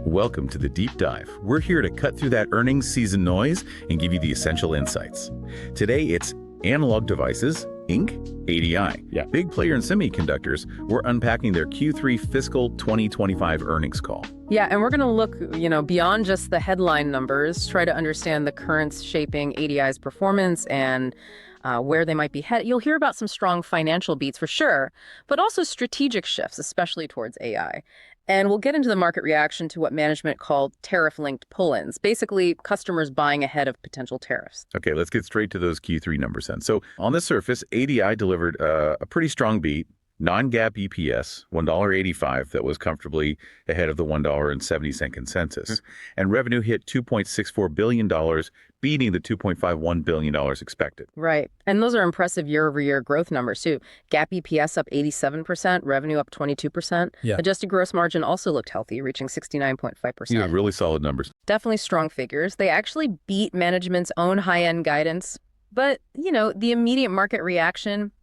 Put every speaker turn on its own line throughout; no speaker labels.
Welcome to the Deep Dive. We're here to cut through that earnings season noise and give you the essential insights. Today, it's Analog Devices, Inc., ADI. Big player in semiconductors. We're unpacking their Q3 fiscal 2025 earnings call.
Yeah, and we're going to look, beyond just the headline numbers, try to understand the currents shaping ADI's performance and where they might be headed. You'll hear about some strong financial beats for sure, but also strategic shifts, especially towards AI. And we'll get into the market reaction to what management called tariff-linked pull-ins, basically customers buying ahead of potential tariffs.
Okay, let's get straight to those Q3 numbers then. So on the surface, ADI delivered a pretty strong beat. Non-GAAP EPS, $1.85, that was comfortably ahead of the $1.70 consensus. And revenue hit $2.64 billion, beating the $2.51 billion expected.
Right. And those are impressive year-over-year growth numbers, too. GAAP EPS up 87%, revenue up 22%. Adjusted gross margin also looked healthy, reaching 69.5%.
Yeah, really solid numbers.
Definitely strong figures. They actually beat management's own high-end guidance. But, the immediate market reaction,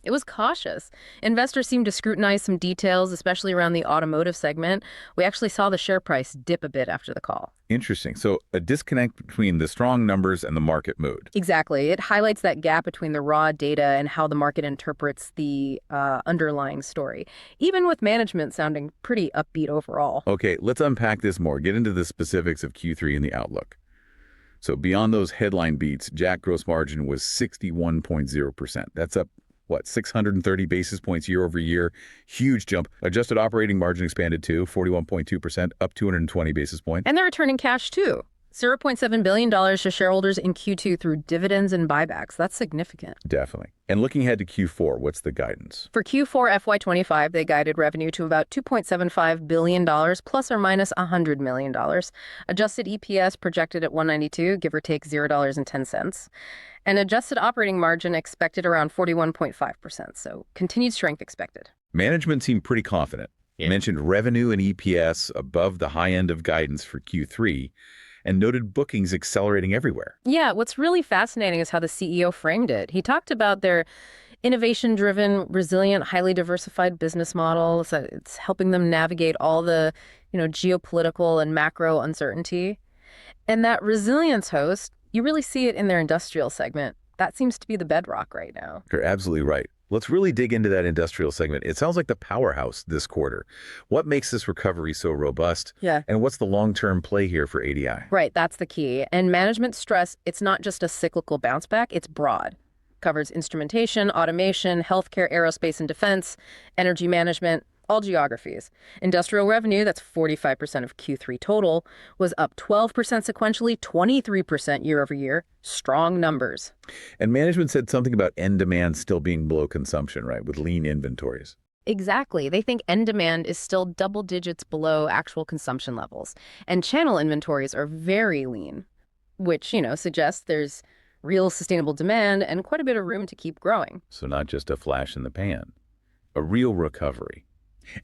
it was cautious. Investors seemed to scrutinize some details, especially around the automotive segment. We actually saw the share price dip a bit after the call.
Interesting. So a disconnect between the strong numbers and the market mood.
Exactly. It highlights that gap between the raw data and how the market interprets the underlying story, even with management sounding pretty upbeat overall.
Okay, let's unpack this more. Get into the specifics of Q3 and the outlook. So beyond those headline beats, Jack gross margin was 61.0%. That's up 630 basis points year over year. Huge jump. Adjusted operating margin expanded to 41.2%, up 220 basis points.
And they're returning cash, too. $0.7 billion to shareholders in Q2 through dividends and buybacks. That's significant.
Definitely. And looking ahead to Q4, what's the guidance?
For Q4 FY25, they guided revenue to about $2.75 billion, plus or minus $100 million. Adjusted EPS projected at $1.92, give or take $0.10. And adjusted operating margin expected around 41.5%, so continued strength expected.
Management seemed pretty confident. Mentioned revenue and EPS above the high end of guidance for Q3, and noted bookings accelerating everywhere.
Yeah, what's really fascinating is how the CEO framed it. He talked about their innovation-driven, resilient, highly diversified business model. So it's helping them navigate all the, geopolitical and macro uncertainty. And that resilience, host, you really see it in their industrial segment. That seems to be the bedrock right now.
You're absolutely right. Let's really dig into that industrial segment. It sounds like the powerhouse this quarter. What makes this recovery so robust?
Yeah.
And what's the long-term play here for ADI?
Right, that's the key. And management stress, it's not just a cyclical bounce back, it's broad. Covers instrumentation, automation, healthcare, aerospace and defense, energy management, all geographies. Industrial revenue, that's 45% of Q3 total, was up 12% sequentially, 23% year over year. Strong numbers.
And management said something about end demand still being below consumption, right, with lean inventories.
Exactly. They think end demand is still double digits below actual consumption levels. And channel inventories are very lean, which, suggests there's real sustainable demand and quite a bit of room to keep growing.
So not just a flash in the pan, a real recovery.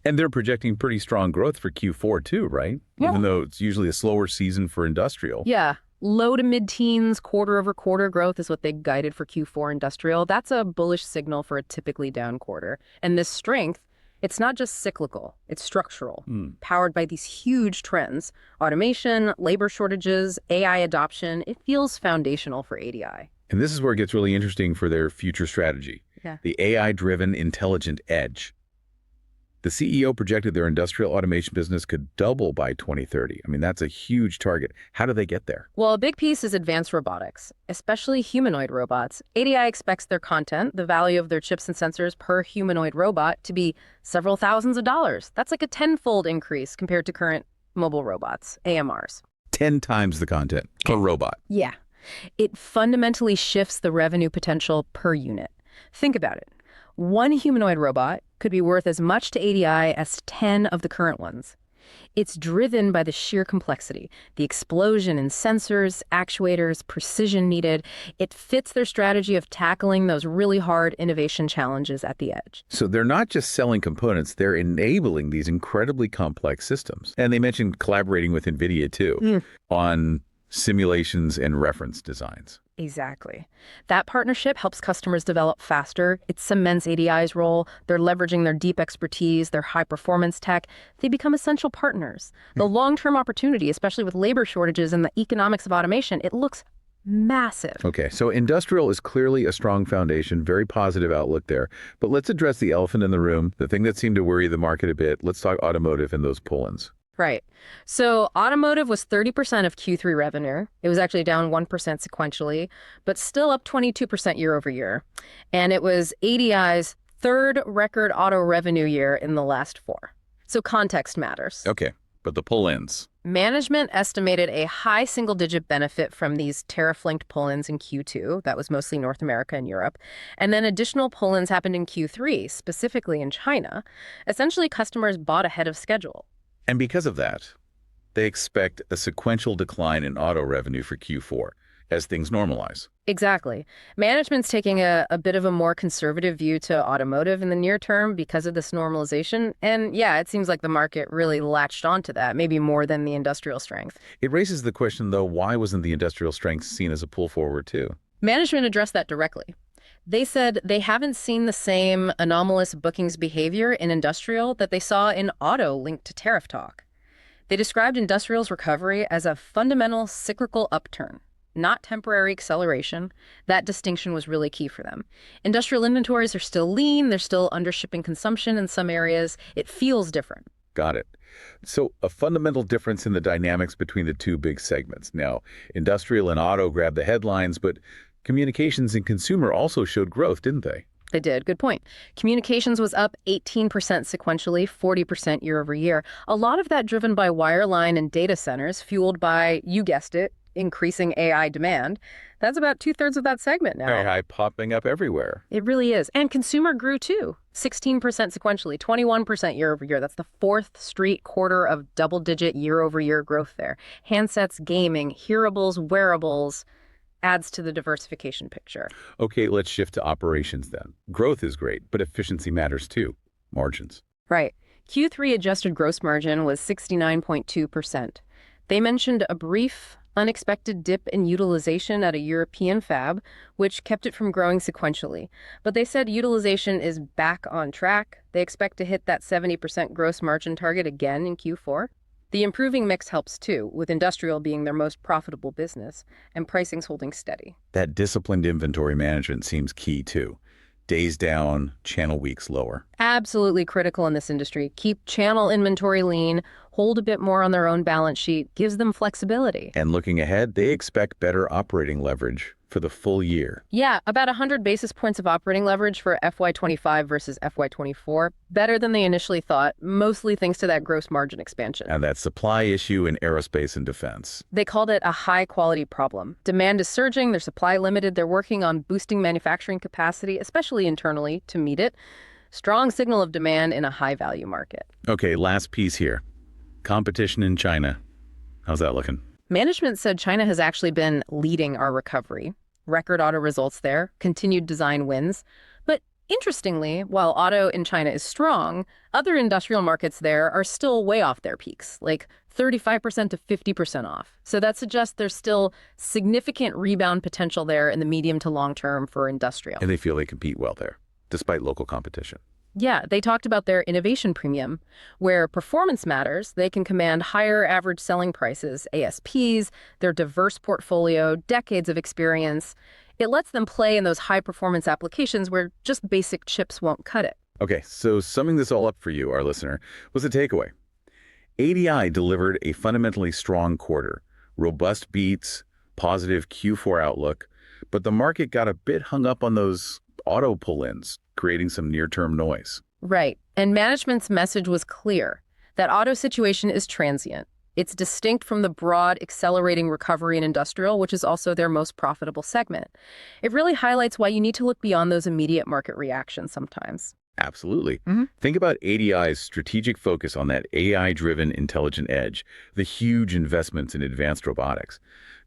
And they're projecting pretty strong growth for Q4 too, right?
Yeah.
Even though it's usually a slower season for industrial.
Yeah. Low to mid-teens, quarter-over-quarter growth is what they guided for Q4 industrial. That's a bullish signal for a typically down quarter. And this strength, it's not just cyclical, it's structural, powered by these huge trends. Automation, labor shortages, AI adoption, it feels foundational for ADI.
And this is where it gets really interesting for their future strategy.
Yeah.
The AI-driven intelligent edge. The CEO projected their industrial automation business could double by 2030. I mean, that's a huge target. How do they get there?
Well, a big piece is advanced robotics, especially humanoid robots. ADI expects their content, the value of their chips and sensors per humanoid robot, to be several thousands of dollars. That's like a tenfold increase compared to current mobile robots, AMRs.
10 times the content per robot.
Yeah. It fundamentally shifts the revenue potential per unit. Think about it. One humanoid robot could be worth as much to ADI as 10 of the current ones. It's driven by the sheer complexity, the explosion in sensors, actuators, precision needed. It fits their strategy of tackling those really hard innovation challenges at the edge.
So they're not just selling components, they're enabling these incredibly complex systems. And they mentioned collaborating with Nvidia too on simulations and reference designs.
Exactly. That partnership helps customers develop faster. It cements ADI's role. They're leveraging their deep expertise, their high-performance tech. They become essential partners. The long-term opportunity, especially with labor shortages and the economics of automation, it looks massive.
Okay, so industrial is clearly a strong foundation, very positive outlook there. But let's address the elephant in the room, the thing that seemed to worry the market a bit. Let's talk automotive and those pull-ins.
Right. So automotive was 30% of Q3 revenue. It was actually down 1% sequentially, but still up 22% year over year. And it was ADI's third record auto revenue year in the last four. So context matters.
Okay, but the pull-ins.
Management estimated a high single-digit benefit from these tariff-linked pull-ins in Q2. That was mostly North America and Europe. And then additional pull-ins happened in Q3, specifically in China. Essentially, customers bought ahead of schedule.
And because of that, they expect a sequential decline in auto revenue for Q4 as things normalize.
Exactly. Management's taking a bit of a more conservative view to automotive in the near term because of this normalization. And yeah, it seems like the market really latched onto that, maybe more than the industrial strength.
It raises the question, though, why wasn't the industrial strength seen as a pull forward, too?
Management addressed that directly. They said they haven't seen the same anomalous bookings behavior in industrial that they saw in auto linked to tariff talk. They described industrial's recovery as a fundamental cyclical upturn, not temporary acceleration. That distinction was really key for them. Industrial inventories are still lean. They're still undershipping consumption in some areas. It feels different.
Got it. So a fundamental difference in the dynamics between the two big segments. Now, industrial and auto grabbed the headlines, but communications and consumer also showed growth, didn't they?
They did. Good point. Communications was up 18% sequentially, 40% year over year. A lot of that driven by wireline and data centers, fueled by, you guessed it, increasing AI demand. That's about 2/3 of that segment now.
AI popping up everywhere.
It really is. And consumer grew too, 16% sequentially, 21% year over year. That's the fourth straight quarter of double-digit year-over-year growth there. Handsets, gaming, hearables, wearables adds to the diversification picture.
Okay, let's shift to operations then. Growth is great, but efficiency matters too. Margins.
Right. Q3 adjusted gross margin was 69.2%. They mentioned a brief, unexpected dip in utilization at a European fab, which kept it from growing sequentially. But they said utilization is back on track. They expect to hit that 70% gross margin target again in Q4. The improving mix helps too, with industrial being their most profitable business, and pricing's holding steady.
That disciplined inventory management seems key too. Days down, channel weeks lower.
Absolutely critical in this industry. Keep channel inventory lean, hold a bit more on their own balance sheet, gives them flexibility.
And looking ahead, they expect better operating leverage for the full year.
Yeah, about 100 basis points of operating leverage for FY25 versus FY24. Better than they initially thought, mostly thanks to that gross margin expansion.
And that supply issue in aerospace and defense.
They called it a high-quality problem. Demand is surging, their supply limited, they're working on boosting manufacturing capacity, especially internally, to meet it. Strong signal of demand in a high-value market.
Okay, last piece here. Competition in China. How's that looking?
Management said China has actually been leading our recovery. Record auto results there, continued design wins. But interestingly, while auto in China is strong, other industrial markets there are still way off their peaks, like 35% to 50% off. So that suggests there's still significant rebound potential there in the medium to long term for industrial.
And they feel they compete well there, despite local competition.
Yeah, they talked about their innovation premium, where performance matters. They can command higher average selling prices, ASPs, their diverse portfolio, decades of experience. It lets them play in those high-performance applications where just basic chips won't cut it.
Okay, so summing this all up for you, our listener, what's the takeaway? ADI delivered a fundamentally strong quarter, robust beats, positive Q4 outlook, but the market got a bit hung up on those auto pull-ins, creating some near-term noise.
Right. And management's message was clear. That auto situation is transient. It's distinct from the broad, accelerating recovery in industrial, which is also their most profitable segment. It really highlights why you need to look beyond those immediate market reactions sometimes.
Absolutely. Think about ADI's strategic focus on that AI-driven intelligent edge, the huge investments in advanced robotics.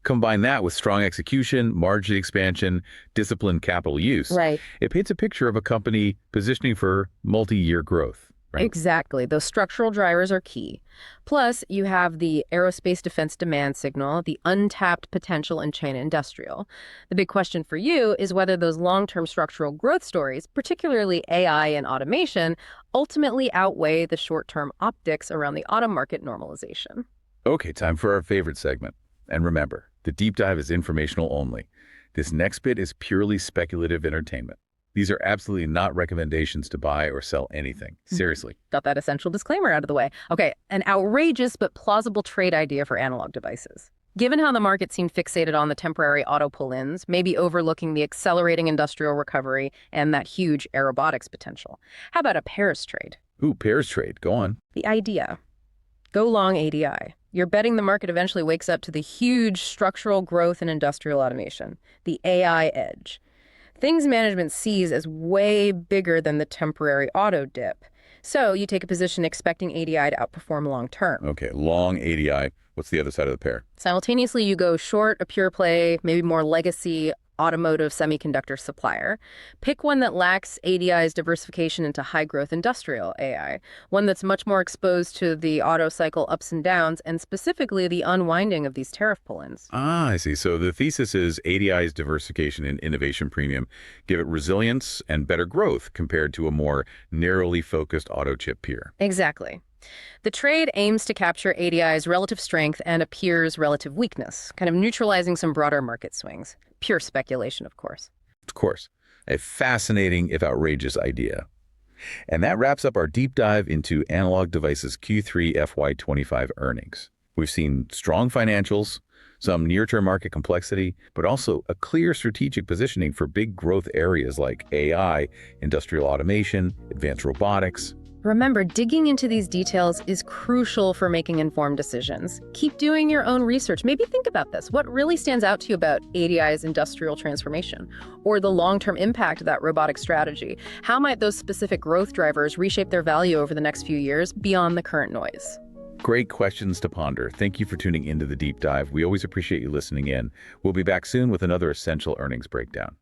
Combine that with strong execution, margin expansion, disciplined capital use.
Right.
It paints a picture of a company positioning for multi-year growth. right?
Exactly. Those structural drivers are key. Plus, you have the aerospace defense demand signal, the untapped potential in China industrial. The big question for you is whether those long-term structural growth stories, particularly AI and automation, ultimately outweigh the short-term optics around the auto market normalization.
Okay, time for our favorite segment. And remember, the deep dive is informational only. This next bit is purely speculative entertainment. These are absolutely not recommendations to buy or sell anything. Seriously.
Got that essential disclaimer out of the way. Okay, an outrageous but plausible trade idea for analog devices. Given how the market seemed fixated on the temporary auto pull-ins, maybe overlooking the accelerating industrial recovery and that huge aerobotics potential, how about a pairs trade?
Ooh, pairs trade. Go on.
The idea. Go long ADI. You're betting the market eventually wakes up to the huge structural growth in industrial automation, the AI edge. Things management sees as way bigger than the temporary auto dip. So you take a position expecting ADI to outperform long term.
Okay, long ADI. What's the other side of the pair?
Simultaneously, you go short a pure play, maybe more legacy automotive semiconductor supplier. Pick one that lacks ADI's diversification into high-growth industrial AI, one that's much more exposed to the auto cycle ups and downs, and specifically the unwinding of these tariff pull-ins.
Ah, I see. So the thesis is ADI's diversification and innovation premium give it resilience and better growth compared to a more narrowly focused auto chip peer.
Exactly. The trade aims to capture ADI's relative strength and a peer's relative weakness, kind of neutralizing some broader market swings. Pure speculation, of course.
Of course, a fascinating, if outrageous, idea. And that wraps up our deep dive into Analog Devices Q3 FY25 earnings. We've seen strong financials, some near-term market complexity, but also a clear strategic positioning for big growth areas like AI, industrial automation, advanced robotics.
Remember, digging into these details is crucial for making informed decisions. Keep doing your own research. Maybe think about this. What really stands out to you about ADI's industrial transformation or the long-term impact of that robotic strategy? How might those specific growth drivers reshape their value over the next few years beyond the current noise?
Great questions to ponder. Thank you for tuning into the deep dive. We always appreciate you listening in. We'll be back soon with another essential earnings breakdown.